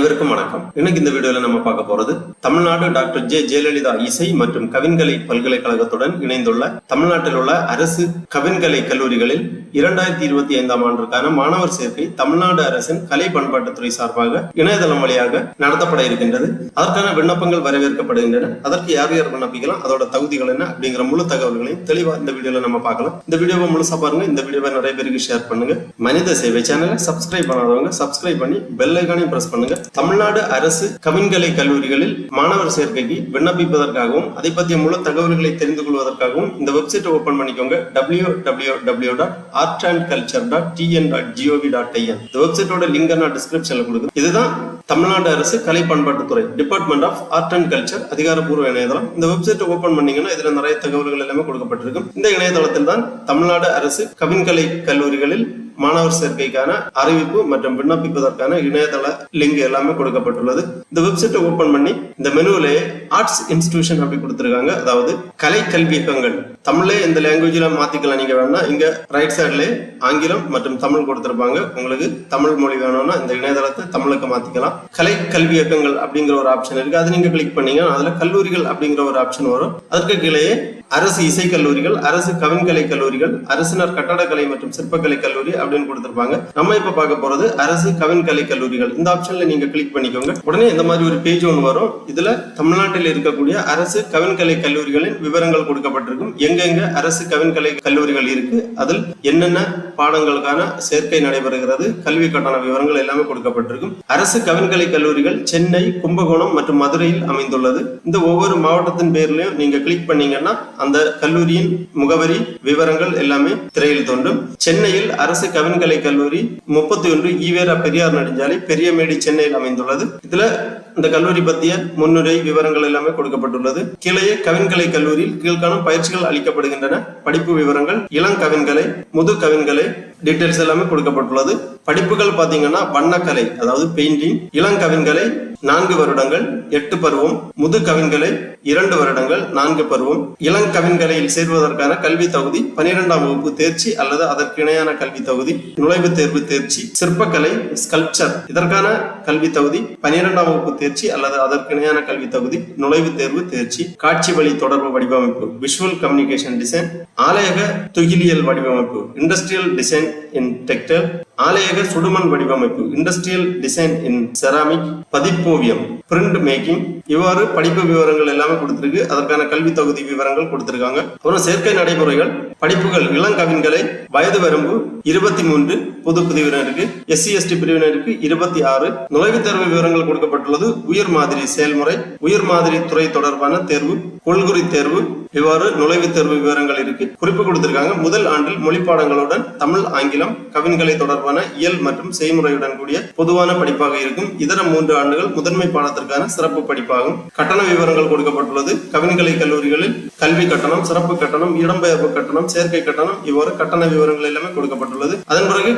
அனைவருக்கும் வணக்கம். இன்னைக்கு இந்த வீடியோல நம்ம பார்க்க போறது தமிழ்நாடு டாக்டர் ஜே ஜெயலலிதா இசை மற்றும் கவின்கலை பல்கலைக்கழகத்துடன் இணைந்துள்ள தமிழ்நாட்டில் உள்ள அரசு கவின்கலை கல்லூரிகளில் 2025 ஆண்டுக்கான மாணவர் சேர்க்கை தமிழ்நாடு அரசின் கலை பண்பாட்டுத்துறை சார்பாக இணையதளம் வழியாக நடத்தப்பட இருக்கின்றது. அதற்கான விண்ணப்பங்கள் வரவேற்கப்படுகின்றன. அதற்கு யார் யார் விண்ணப்பிக்கலாம், அதோட தகுதிகள் என்ன அப்படிங்கிற முழு தகவல்களையும் தெளிவா இந்த வீடியோல நம்ம பார்க்கலாம். இந்த வீடியோவை முழுசா பாருங்க. இந்த வீடியோவை நிறைய பேருக்கு ஷேர் பண்ணுங்க. மனித சேவை சேனலை சப்ஸ்கிரைப் பண்ணாதவங்க சப்ஸ்கிரைப் பண்ணி பெல் ஐகானையும் பிரஸ் பண்ணுங்க. தமிழ்நாடு அரசு கவின்கலை கல்லூரிகளில் மாணவர் சேர்க்கைக்கு விண்ணப்பிப்பதற்காகவும் அதை பற்றிய முழு தகவல்களை தெரிந்து கொள்வதற்காகவும் இந்த வெப்சைட் ஓபன் பண்ணிக்கோங்க. www.artandculture.tn.gov.in. இந்த வெப்சைட்டோட லிங்க் நான் டிஸ்கிரிப்ஷன்ல கொடுக்குறேன். இதுதான் தமிழ்நாடு அரசு கலை பண்பாட்டுத்துறை department of art and culture அதிகாரப்பூர்வ இணையதளம். இந்த வெப்சைட் ஓபன் பண்ணீங்கன்னா இதுல நிறைய தகவல்கள் எல்லாமே கொடுக்கப்பட்டிருக்கும். இந்த இணையதளத்தில் தான் தமிழ்நாடு அரசு கவின்கலை கல்லூரிகளில் மாணவர் சேர்க்கைக்கான அறிவிப்பு மற்றும் விண்ணப்பிப்பதற்கான இணையதள லிங்க் எல்லாமே கொடுக்கப்பட்டுள்ளது. இந்த வெப்சைட்டை ஓபன் பண்ணி இந்த மெனுவிலேயே ஆர்ட்ஸ் இன்ஸ்டிடியூஷன் அப்படி கொடுத்திருக்காங்க. அதாவது கலை கல்வியகங்கள் தமிழ்ல எந்த லாங்குவேஜ்ல மாத்திக்கலாம். நீங்க வேணா இங்க ரைட் சைட்ல ஆங்கிலம் மற்றும் தமிழ் கொடுத்திருப்பாங்க. உங்களுக்கு தமிழ் மொழி வேணும்னா இந்த இணையதளத்தை தமிழுக்கு மாத்திக்கலாம். கலை கல்வியகங்கள் அப்படிங்கிற ஒரு ஆப்ஷன் இருக்கு. அதை நீங்க கிளிக் பண்ணீங்கன்னா அதுல கல்லூரிகள் அப்படிங்கிற ஒரு ஆப்ஷன் வரும். அதற்கு கீழே அரசு இசை கல்லூரிகள், அரசு கவின்கலை கல்லூரிகள், அரசினர் கட்டடக்கலை மற்றும் சிற்பக்கலை கல்லூரி அப்படின்னு கொடுத்திருப்பாங்க. நம்ம இப்ப பார்க்க போறது அரசு கவின்கலை கல்லூரிகள். இந்த ஆப்ஷன்ல நீங்க கிளிக் பண்ணிக்கோங்க. உடனே இந்த மாதிரி ஒரு பேஜ் ஒன்று வரும். இதுல தமிழ்நாட்டில் இருக்கக்கூடிய அரசு கவின்கலை கல்லூரிகளின் விவரங்கள் கொடுக்கப்பட்டிருக்கும். எங்கெங்க அரசு கவின்கலை கல்லூரிகள் இருக்கு, அதில் என்னென்ன பாடங்களுக்கான சேர்க்கை நடைபெறுகிறது, கல்வி கட்டண விவரங்கள் எல்லாமே கொடுக்கப்பட்டிருக்கும். அரசு கவின்கலை கல்லூரிகள் சென்னை, கும்பகோணம் மற்றும் மதுரையில் அமைந்துள்ளது. இந்த ஒவ்வொரு மாவட்டத்தின் பேர்லயும் நீங்க கிளிக் பண்ணீங்கன்னா அந்த கல்லூரியின் முகவரி விவரங்கள் எல்லாமே திரையில் தோன்றும். சென்னையில் அரசு கவின்கலை கல்லூரி 31 ஈவேரா பெரியார் நெடுஞ்சாலை, பெரியமேடு, சென்னையில் அமைந்துள்ளது. இதுல இந்த கல்லூரி பற்றிய முன்னுரை விவரங்கள் எல்லாமே கொடுக்கப்பட்டுள்ளது. கீழே கவின்கலை கல்லூரியில் கீழ்காணும் பயிற்சிகள் அளிக்கப்படுகின்றன. படிப்பு விவரங்கள், இளங்கவின்கலை, முது கவின்கலை டீடைல்ஸ் எல்லாமே கொடுக்கப்பட்டுள்ளது. படிப்புகள் பாத்தீங்கன்னா வண்ணக்கலை அதாவது பெயிண்டிங், இளங்கவின்கலை 4 வருடங்கள் 8 பருவம், முது கவின்கலை 2 வருடங்கள் 4 பருவம். இளங்கவின்கலையில் சேர்வதற்கான கல்வி தகுதி 12ஆம் வகுப்பு தேர்ச்சி அல்லது அதற்கு இணையான கல்வி தகுதி, நுழைவுத் தேர்வு தேர்ச்சி. சிற்பக்கலை ஸ்கல்ப்சர் இதற்கான கல்வி தகுதி 12ஆம் வகுப்பு தேர்ச்சி அல்லது அதற்கு இணையான கல்வி தகுதி, நுழைவுத் தேர்வு தேர்ச்சி. காட்சி வழி தொடர்பு வடிவமைப்பு விஷுவல் கம்யூனிகேஷன் டிசைன், ஆலயக துகிலியல் வடிவமைப்பு இண்டஸ்ட்ரியல் டிசைன் இன் டெக்டைல், ஆலயக சுடுமண் வடிவமைப்பு இண்டஸ்ட்ரியல் டிசைன் இன் செராமிக், பதிப்போவியம் பிரிண்ட் மேக்கிங். இவ்வாறு படிப்பு விவரங்கள் எல்லாமே கொடுத்திருக்கு. அதற்கான கல்வி தகுதி விவரங்கள் கொடுத்திருக்காங்க. அப்புறம் சேர்க்கை நடைமுறைகள், படிப்புகள் இளங்கவின்கலை வயது வரம்பு 23, பொது பிரிவினருக்கு, SC/ST பிரிவினருக்கு 26. நுழைவுத் தேர்வு விவரங்கள் கொடுக்கப்பட்டுள்ளது. உயர் மாதிரி செயல்முறை, உயர் மாதிரி துறை தொடர்பான தேர்வு, கொள்குறி தேர்வு, இவ்வாறு நுழைவுத் தேர்வு விவரங்கள் இருக்கு. குறிப்பு கொடுத்திருக்காங்க. முதல் ஆண்டில் மொழிப்பாடங்களுடன் தமிழ், ஆங்கிலம், கவின்கலை தொடர்பான இயல் மற்றும் செய்முறையுடன் கூடிய பொதுவான படிப்பாக இருக்கும். இதர 3 ஆண்டுகள் முதன்மை பாடத்திற்கான சிறப்பு படிப்பாகும். கட்டண விவரங்கள் கொடுக்கப்பட்டுள்ளது. கவின்கலை கல்லூரிகளில் கல்வி கட்டணம், சிறப்பு கட்டணம், இடம்பெயர்வு கட்டணம், சேர்க்கை கட்டணம், இவ்வாறு கட்டண விவரங்கள் எல்லாமே கொடுக்கப்பட்டுள்ளது. அதன் பிறகு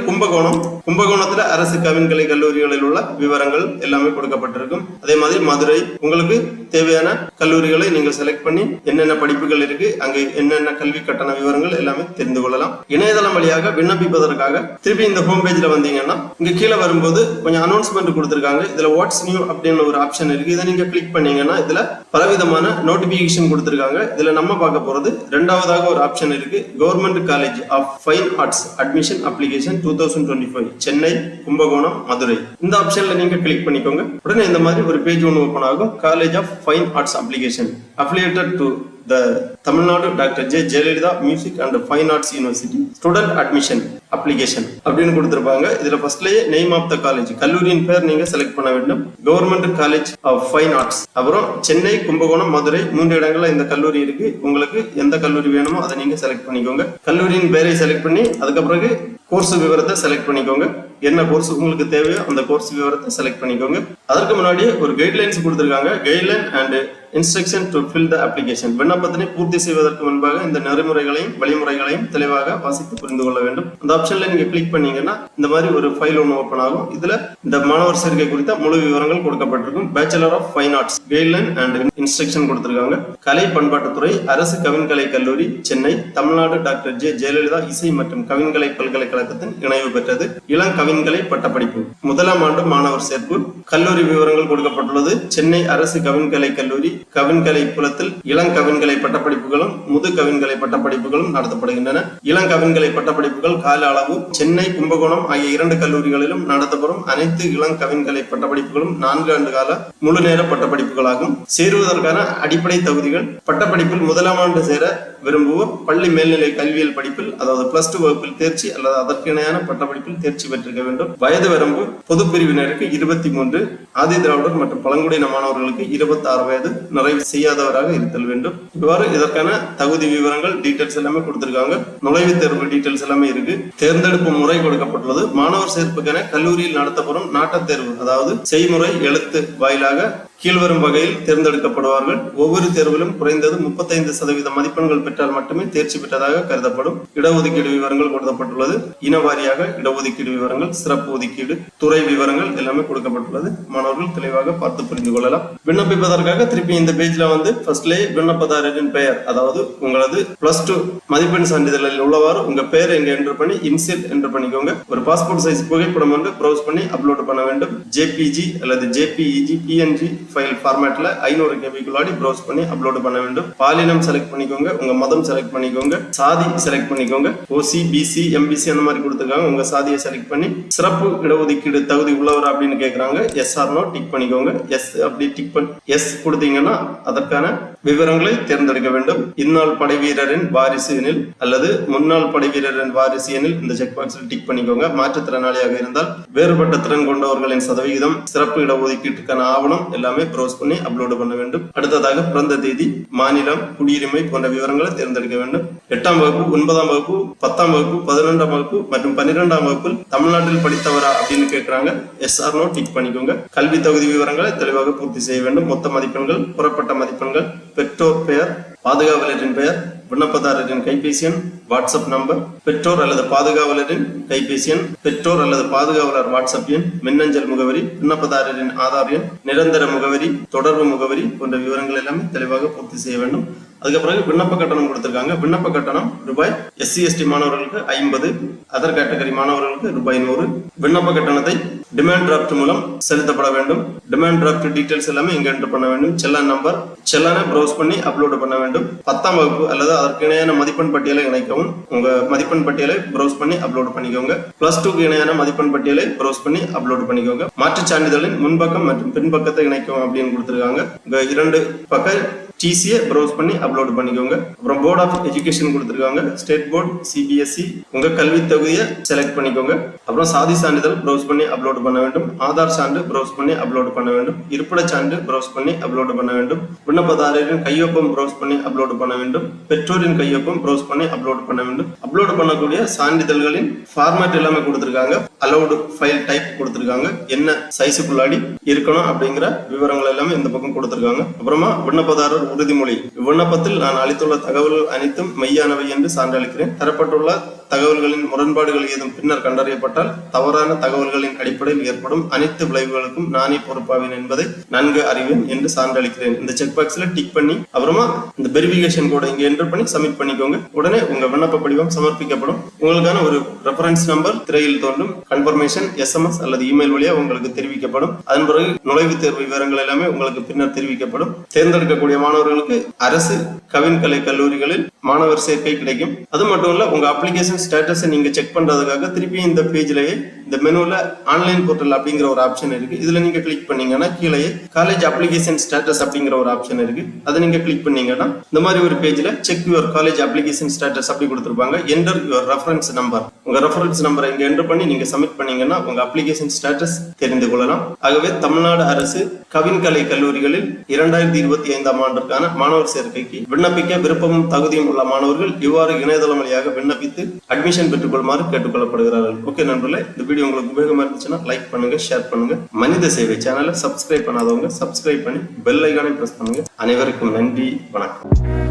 கும்பகோணத்துல அரசு கவின்கலை கல்லூரிகளில் உள்ள விவரங்கள் எல்லாமே கொடுக்கப்பட்டிருக்கும். அதே மாதிரி மதுரை, உங்களுக்கு தேவையான கல்லூரிகளை நீங்கள் செலக்ட் பண்ணி என்னென்ன படிப்புகள் இருக்கு, அங்கு என்னென்ன கல்வி கட்டண விவரங்கள் எல்லாமே தெரிந்து கொள்ளலாம். இணையதளம் வழியாக விண்ணப்பிப்பதற்காக திருப்பி இந்த ஹோம் பேஜ்ல வந்தீங்கன்னா இங்க கீழே வரும்போது கொஞ்சம் அனௌன்ஸ்மெண்ட் கொடுத்திருக்காங்க. இதுல வாட்ஸ் நியூ அப்படின்னு ஒரு ஆப்ஷன் இருக்கு. இதை நீங்க கிளிக் பண்ணீங்கன்னா இதுல பலவிதமான நோட்டிபிகேஷன் கொடுத்திருக்காங்க. இதுல நம்ம பார்க்க போறது 2வதாக ஒரு ஆப்ஷன் இருக்கு. Government college of fine arts admission application 2025 Chennai, Kumbakonam, Madurai. இந்த ஆப்ஷன்ல நீங்க கிளிக் பண்ணிக்கோங்க. உடனே இந்த மாதிரி ஒரு பேஜ் ஒன்று ஓபன் ஆகும். College of fine arts application affiliated to the Tamil Nadu Dr. J. Jayalalitha Music and Fine Arts University Student Admission Application அப்படின்னு கொடுத்திருப்பாங்க. இதுல ஃபர்ஸ்ட்லயே நேம் ஆஃப் த காலேஜ், கல்லூரியின் பேர் நீங்க செலக்ட் பண்ண வேண்டும். Government college of fine arts. அப்புறம் சென்னை, கும்பகோணம், மதுரை 3 இடங்கள்ல இந்த கல்லூரி இருக்கு. உங்களுக்கு எந்த கல்லூரி வேணுமோ அதை நீங்க செலக்ட் பண்ணிக்கோங்க. கல்லூரியின் பேரை செலக்ட் பண்ணி அதுக்கு பிறகு கோர்ஸ் விவரத்தை செலக்ட் பண்ணிக்கோங்க. என்ன கோர்ஸ் உங்களுக்கு தேவையோ அந்த கோர்ஸ் விவரத்தை செலக்ட் பண்ணிக்கோங்க. அதற்கு முன்னாடி ஒரு கைட்லைன்ஸ் கொடுத்திருக்காங்க. Guideline and instruction to fill the application. விண்ணப்பத்தினை பூர்த்தி செய்வதற்கு முன்பாக இந்த நெறிமுறைகளையும் வழிமுறைகளையும் தெளிவாக வாசித்து புரிந்து கொள்ள வேண்டும். அந்த ஆப்ஷன்ல நீங்க கிளிக் பண்ணீங்கன்னா இந்த மாதிரி ஒரு ஃபைல் ஒன்று ஓபன் ஆகும். இதுல இந்த மாணவர் சேர்க்கை குறித்த முழு விவரங்கள் கொடுக்கப்பட்டிருக்கும். Bachelor of fine arts guideline and instruction கொடுத்திருக்காங்க. கலை பண்பாட்டுத்துறை, அரசு கவின்கலை கல்லூரி, சென்னை, தமிழ்நாடு டாக்டர் ஜே ஜெயலலிதா இசை மற்றும் கவின்கலை பல்கலைக்கழகத்தின் இணைவு பெற்றது. இளங்கவின்கலை பட்டப்படிப்பு முதலாம் ஆண்டு மாணவர் சேர்ப்பு. கல்லூரி விவரங்கள் கொடுக்கப்பட்டுள்ளது. சென்னை அரசு கவின்கலை கல்லூரி கவின்கலை புலத்தில் இளங்கவின்கலை பட்டப்படிப்புகளும் முது கவின்கலை பட்டப்படிப்புகளும் நடத்தப்படுகின்றன. இளங்கவின்கலை பட்டப்படிப்புகள் கால அளவு சென்னை, கும்பகோணம் ஆகிய 2 கல்லூரிகளிலும் நடத்தப்படும் அனைத்து இளங்கவின்கலை பட்டப்படிப்புகளும் 4 ஆண்டு கால முழு நேர பட்டப்படிப்புகளாகும். சேருவதற்கான அடிப்படை தகுதிகள்: பட்டப்படிப்பில் முதலாம் ஆண்டு சேர விரும்புவோர் பள்ளி மேல்நிலை கல்வியியல் படிப்பில் அதாவது +2 வகுப்பில் தேர்ச்சி அல்லது அதற்கு இணையான பட்டப்படிப்பில் தேர்ச்சி பெற்றிருக்க வேண்டும். வயது வரம்பு பொது பிரிவினருக்கு 23, ஆதி திராவிடர் மற்றும் பழங்குடியின மாணவர்களுக்கு 26 வயது நிறைவு செய்யாதவராக இருத்தல் வேண்டும். இவ்வாறு இதற்கான தகுதி விவரங்கள் டீடைல்ஸ் எல்லாமே கொடுத்திருக்காங்க. நுழைவுத் தேர்வு டீடைல்ஸ் எல்லாமே இருக்கு. தேர்ந்தெடுப்பு முறை கொடுக்கப்பட்டுள்ளது. மாணவர் சேர்ப்புக்கென கல்லூரியில் நடத்தப்படும் நாட்டத் தேர்வு அதாவது செய்முறை எழுத்து வாயிலாக கீழ்வரும் வகையில் தேர்ந்தெடுக்கப்படுவார்கள். ஒவ்வொரு தேர்விலும் குறைந்தது 35% மதிப்பெண்கள் பெற்றால் மட்டுமே தேர்ச்சி பெற்றதாக கருதப்படும். இடஒதுக்கீடு விவரங்கள் கொடுக்கப்பட்டுள்ளது. இனவாரியாக இடஒதுக்கீடு விவரங்கள், சிறப்பு ஒதுக்கீடு, துறை விவரங்கள் எல்லாமே கொடுக்கப்பட்டுள்ளது. மாணவர்கள் தெளிவாக பார்த்து புரிந்து கொள்ளலாம். விண்ணப்பிப்பதற்காக திருப்பி இந்த பேஜ்ல ஃபர்ஸ்ட்லேயே விண்ணப்பதாரரின் பெயர் அதாவது உங்களது +2 மதிப்பெண் சான்றிதழில் உள்ளவாறு உங்க பெயர் எங்க என்டர் பண்ணி இன்சியல் என்டர் பண்ணிக்கோங்க. ஒரு பாஸ்போர்ட் சைஸ் புகைப்படம் ப்ரௌஸ் பண்ணி அப்லோட் பண்ண வேண்டும். ஜேபிஜி அல்லது ஜேபிஇஜி பிஎன்ஜி ஃபைல் ஃபார்மேட்ல 500 KB ப்ரௌஸ் பண்ணி அப்லோட் பண்ண வேண்டும். பாலினம் செலக்ட் பண்ணிக்கோங்க. உங்க மதம் செலக்ட் பண்ணிக்கோங்க. சாதி செலக்ட் பண்ணிக்கோங்க. ஓசி, பிசி, எம்பிசி அந்த மாதிரி கொடுத்துருக்காங்க. உங்க சாதியை செலக்ட் பண்ணி சிறப்பு இடஒதுக்கீடு தகுதி உள்ளவர் அப்படின்னு கேட்கறாங்க. எஸ் ஆர் நோ டிக் பண்ணிக்கோங்க. எஸ் அப்படி டிக் பண்ணி எஸ் கொடுத்தீங்கன்னா அதற்கான விவரங்களை தேர்ந்தெடுக்க வேண்டும். இந்நாள் படை வீரரின் வாரிசு எனில் அல்லது முன்னாள் படை வீரரின் வாரிசு எனில் இந்த செக் பாக்ஸில் டிக் பண்ணிக்கோங்க. மாற்றுத்திறனாளியாக இருந்தால் வேறுபட்ட திறன் கொண்டவர்களின் சதவிகிதம், சிறப்பு இடஒதுக்கீட்டுக்கான ஆவணம் எல்லாமே ப்ரௌஸ் பண்ணி அப்லோட் பண்ண வேண்டும். அடுத்ததாக பிறந்த தேதி, மாநிலம், குடியுரிமை போன்ற விவரங்களை தேர்ந்தெடுக்க வேண்டும். 8ஆம் வகுப்பு, 9ஆம் வகுப்பு, 10ஆம் வகுப்பு, 11ஆம் வகுப்பு மற்றும் 12ஆம் வகுப்பில் தமிழ்நாட்டில் படித்தவரா அப்படின்னு கேட்கறாங்க. எஸ் ஆர் நோ டிக் பண்ணிக்கோங்க. கல்வி தகுதி விவரங்களை தெளிவாக பூர்த்தி செய்ய வேண்டும். மொத்த மதிப்பெண்கள், புறப்பட்ட மதிப்பெண்கள், பெற்றோர் பெயர், பாதுகாவலரின் பெயர், விண்ணப்பதாரரின் கைபேசி எண், வாட்ஸ்அப் நம்பர், பெற்றோர் அல்லது பாதுகாவலரின் கைபேசி எண், பெற்றோர் அல்லது பாதுகாவலர் வாட்ஸ்அப் எண், மின்னஞ்சல் முகவரி, விண்ணப்பதாரரின் ஆதார் எண், நிரந்தர முகவரி, தொடர்பு முகவரி போன்ற விவரங்கள் எல்லாமே தெளிவாக பூர்த்தி செய்ய வேண்டும். அதுக்கப்புறம் விண்ணப்ப கட்டணம் கொடுத்திருக்காங்க. விண்ணப்ப கட்டணம் ரூபாய். SC ST மாணவர்களுக்கு 50, அதர் கேட்டகரி மாணவர்களுக்கு ரூபாய் 100. விண்ணப்ப கட்டணத்தை டிமாண்ட் டிராஃப்ட் மூலம் செலுத்தப்பட வேண்டும். டிமாண்ட் டிராஃப்ட் டீடைல்ஸ் எல்லாமே இங்க என்டர் பண்ண வேண்டும். செல்லான் நம்பர், செல்லான ப்ரௌஸ் பண்ணி அப்லோட் பண்ண வேண்டும். 10ஆம் வகுப்பு அல்லது அதற்கு இணையான மதிப்பெண் பட்டியலை இணைக்கவும். உங்க மதிப்பெண் பட்டியலை ப்ரௌஸ் பண்ணி அப்லோட் பண்ணிக்கோங்க. +2க்கு இணையான மதிப்பெண் பட்டியலை ப்ரௌஸ் பண்ணி அப்லோட் பண்ணிக்கோங்க. மாற்றுச் சான்றிதழின் முன்பக்கம் மற்றும் பின்பக்கத்தை இணைக்கவும் அப்படின்னு கொடுத்திருக்காங்க. 2 பக்க TCA ப்ரௌஸ் பண்ணி அப்லோட் பண்ணிக்கோங்க. அப்புறம் போர்ட் ஆஃப் எஜுகேஷன் கொடுத்திருக்காங்க. ஸ்டேட் போர்டு, CBSE உங்க கல்வி தகுதியை செலக்ட் பண்ணிக்கோங்க. அப்புறம் சாதி சான்றிதழ் ப்ரௌஸ் பண்ணி அப்லோட் பண்ண வேண்டும். ஆதார் சான்று ப்ரௌஸ் பண்ணி அப்லோட் பண்ண வேண்டும். இருப்பிட சான்று ப்ரௌஸ் பண்ணி அப்லோட் பண்ண வேண்டும். விண்ணப்பதாரரின் கையொப்பம் ப்ரௌஸ் பண்ணி அப்லோட் பண்ண வேண்டும். பெற்றோரின் கையொப்பம் ப்ரௌஸ் பண்ணி அப்லோட் பண்ண வேண்டும். அப்லோட் பண்ணக்கூடிய சான்றிதழ்களின் ஃபார்மேட் எல்லாமே கொடுத்திருக்காங்க. அலௌடு ஃபைல் டைப் கொடுத்திருக்காங்க. என்ன சைஸுக்குள்ளாடி இருக்கணும் அப்படிங்கிற விவரங்கள் எல்லாமே இந்த பக்கம் கொடுத்திருக்காங்க. அப்புறமா விண்ணப்பதாரர் உறுதிமொழி. விண்ணப்பத்தில் நான் அளித்துள்ள தகவல்கள் அனைத்தும் மெய்யானவை என்று சான்றளிக்கிறேன். தரப்பட்டுள்ள தகவல்களின் முரண்பாடுகள் ஏதும் பின்னர் கண்டறியப்பட்டால் தவறான தகவல்களின் அடிப்படையில் ஏற்படும் அனைத்து விளைவுகளுக்கும் நானே பொறுப்பாவேன் என்பதை நன்கு அறிவேன் என்று சான்றளிக்கிறேன். இந்த செக் பாக்ஸ்ல டிக் பண்ணி அப்புறமா இந்த வெரிஃபிகேஷன் கோட் இங்க என்டர் பண்ணி சப்மிட் பண்ணிக்கோங்க. உடனே உங்க விண்ணப்ப படிவம் சமர்ப்பிக்கப்படும். உங்களுக்கான ஒரு ரெஃபரன்ஸ் நம்பர் திரையில் தோன்றும். கன்ஃபர்மேஷன் SMS அல்லது இமெயில் வழியா உங்களுக்கு தெரிவிக்கப்படும். அதன் பிறகு நுழைவுத் தேர்வு விவரங்கள் எல்லாமே உங்களுக்கு பின்னர் தெரிவிக்கப்படும். தேர்ந்தெடுக்கக்கூடிய மாணவர்களுக்கு அரசு கவின்கலை கல்லூரிகளில் மாணவர் சேர்க்கை கிடைக்கும். அது மட்டும் இல்ல உங்க அப்ளிகேஷன் ஸ்டேட்டஸ் நீங்க செக் பண்றதுக்காக திருப்பி இந்த பேஜ்லயே இந்த மெனுல ஆன்லைன் போர்ட்டல் அப்படிங்கிற ஒரு ஆப்ஷன் இருக்கு. இதுல நீங்க கிளிக் பண்ணீங்கன்னா கீழே காலேஜ் அப்ளிகேஷன் ஸ்டேட்டஸ் அப்படிங்கிற ஒரு ஆப்ஷன் இருக்கு. அதை நீங்க கிளிக் பண்ணீங்கன்னா இந்த மாதிரி ஒரு பேஜ்ல check your college application status அப்படி கொடுத்திருப்பாங்க. Enter your reference number. உங்க ரெஃபரன்ஸ் நம்பரை இங்க என்டர் பண்ணி நீங்க சப்மிட் பண்ணீங்கன்னா உங்க அப்ளிகேஷன் ஸ்டேட்டஸ் தெரிந்து கொள்ளலாம். ஆகவே தமிழ்நாடு அரசு கவின்கலை கல்லூரிகளில் 2025ஆம் ஆண்டிற்கான மாணவர் சேர்க்கைக்கு விண்ணப்பிக்க விருப்பமும் தகுதியும் உள்ள மாணவர்கள் இவ்வாறு இணையதளம் வழியாக விண்ணப்பித்து அட்மிஷன் பெற்றுக் கொள்ளுமாறு கேட்டுக்கொள்ளப்படுகிறார்கள். ஓகே நண்பர்களே, இந்த வீடியோ வீடியோ உங்களுக்கு உபயோகமா இருந்துச்சுன்னா லைக் பண்ணுங்க, ஷேர் பண்ணுங்க. மனித சேவை சேனலை சப்ஸ்கிரைப் பண்ணாதவங்க சப்ஸ்கிரைப் பண்ணி பெல் ஐகானை பிரஸ் பண்ணுங்க. அனைவருக்கும் நன்றி, வணக்கம்.